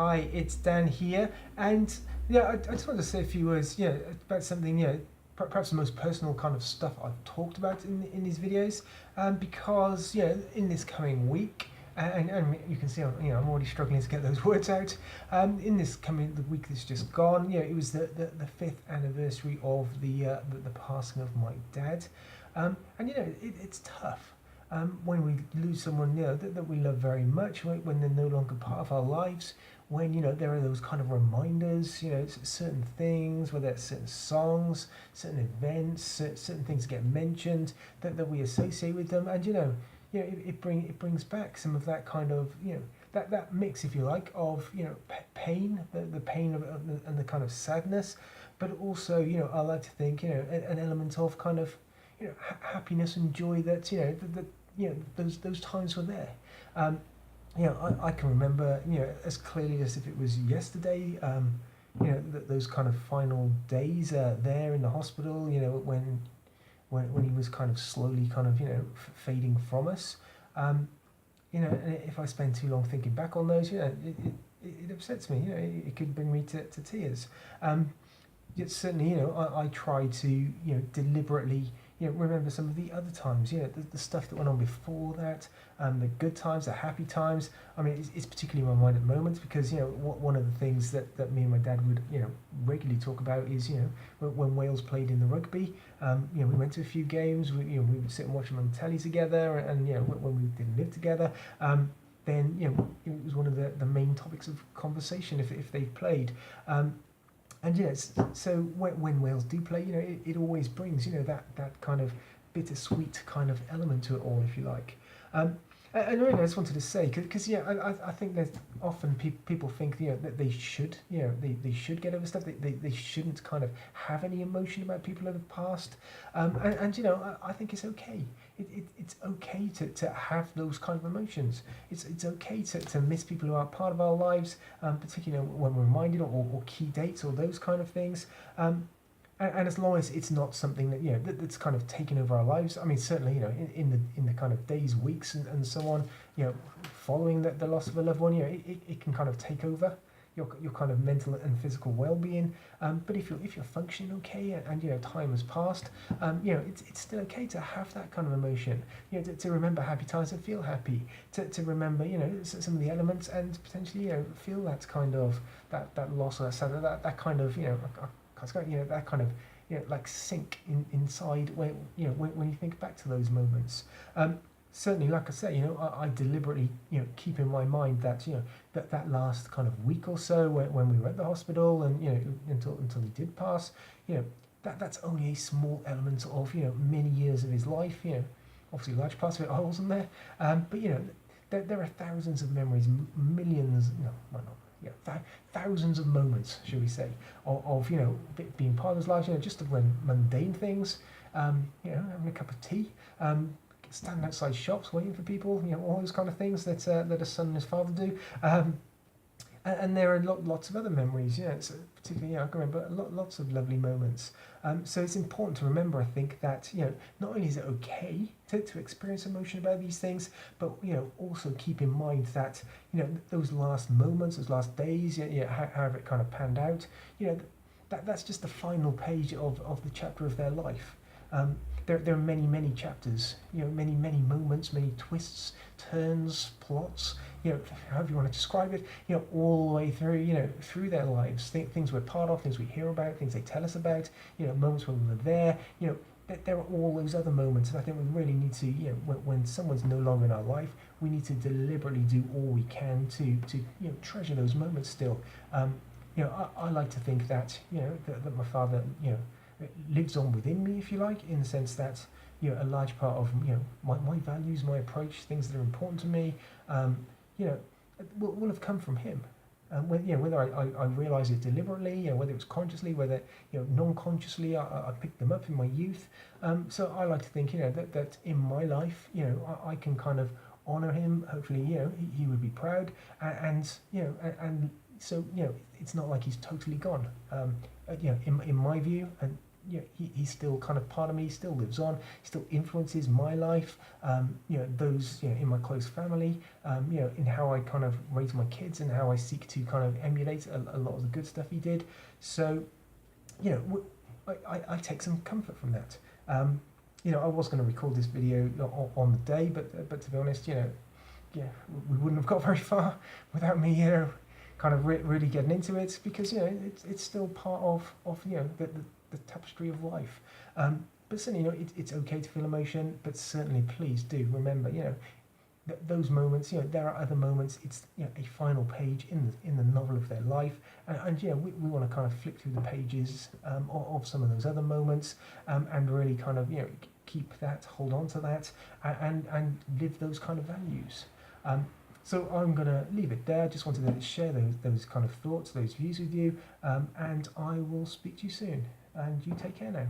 Hi, it's Dan here, and I just wanted to say a few words, about something, perhaps the most personal kind of stuff I've talked about in these videos, because in this coming week, and you can see I'm already struggling to get those words out. In this coming the week that's just gone, it was the 5th anniversary of the passing of my dad, and it's tough. When we lose someone that we love very much, when they're no longer part of our lives, when there are those kind of reminders, certain things, whether it's certain songs, certain events, certain things get mentioned that we associate with them, and it brings back some of that kind of that mix, if you like, of pain, the pain and the kind of sadness, but also I like to think an element of kind of happiness and joy that that those times were there. I can remember as clearly as if it was yesterday. Those kind of final days there in the hospital. When he was kind of slowly kind of fading from us. And if I spend too long thinking back on those, it upsets me. It could bring me to tears. Yet certainly, I try to deliberately remember some of the other times, the stuff that went on before that, the good times, the happy times. I mean, it's particularly in my mind at the moment because, one of the things that me and my dad would, regularly talk about is, when Wales played in the rugby, we went to a few games, we would sit and watch them on telly together, and, when we didn't live together, then, it was one of the main topics of conversation if they played. And yes, so when Wales do play, it always brings, that kind of bittersweet kind of element to it all, if you like. And really, I just wanted to say, because I think that often people think that they should, they should get over stuff. They shouldn't kind of have any emotion about people that have passed. And I think it's okay. It's okay to have those kind of emotions. It's okay to miss people who are part of our lives, particularly when we're reminded or key dates or those kind of things. And as long as it's not something that that's kind of taken over our lives. I mean, certainly in the kind of days, weeks, and so on, following the loss of a loved one, it can kind of take over your kind of mental and physical well-being. But if you're functioning okay and time has passed, it's still okay to have that kind of emotion. To remember happy times and feel happy. To remember some of the elements and potentially feel that kind of that loss or that sadness, that kind of that kind of like sink inside when you think back to those moments. Certainly, like I say, I deliberately keep in my mind that that last kind of week or so when we were at the hospital and until he did pass, that's only a small element of many years of his life. Obviously large parts of it I wasn't there, but there are thousands of memories, millions, no, well not. Thousands of moments, shall we say, of being part of his life. Just of when mundane things, having a cup of tea, standing outside shops waiting for people, all those kind of things that a son and his father do. And there are lots of other memories, so particularly, I can remember lots of lovely moments. So it's important to remember, I think, that, not only is it okay to experience emotion about these things, but, also keep in mind that, those last moments, those last days, however it kind of panned out, that's just the final page of the chapter of their life. There are many chapters, many moments, many twists, turns, plots, however you want to describe it, all the way through, through their lives, things we're part of, things we hear about, things they tell us about, moments when we were there, there are all those other moments, and I think we really need to, when someone's no longer in our life, we need to deliberately do all we can to treasure those moments still. I like to think that, that my father, lives on within me, if you like, in the sense that a large part of my values, my approach, things that are important to me, will have come from him. Whether I realise it deliberately, whether it was consciously, whether non-consciously, I picked them up in my youth. So I like to think that in my life, I can kind of honour him. Hopefully, he would be proud, and so it's not like he's totally gone. In my view, and he's still kind of part of me, still lives on, still influences my life, those, in my close family, in how I kind of raise my kids and how I seek to kind of emulate a lot of the good stuff he did. So, I take some comfort from that. I was going to record this video on the day, but to be honest, we wouldn't have got very far without me, kind of really getting into it, because it's still part of the tapestry of life. But certainly, it's okay to feel emotion, but certainly, please do remember, those moments, there are other moments. It's a final page in the novel of their life, and we want to kind of flip through the pages of some of those other moments, and really kind of keep that, hold on to that, and live those kind of values. So I'm going to leave it there. I just wanted to share those kind of thoughts, those views with you, and I will speak to you soon. And you take care now.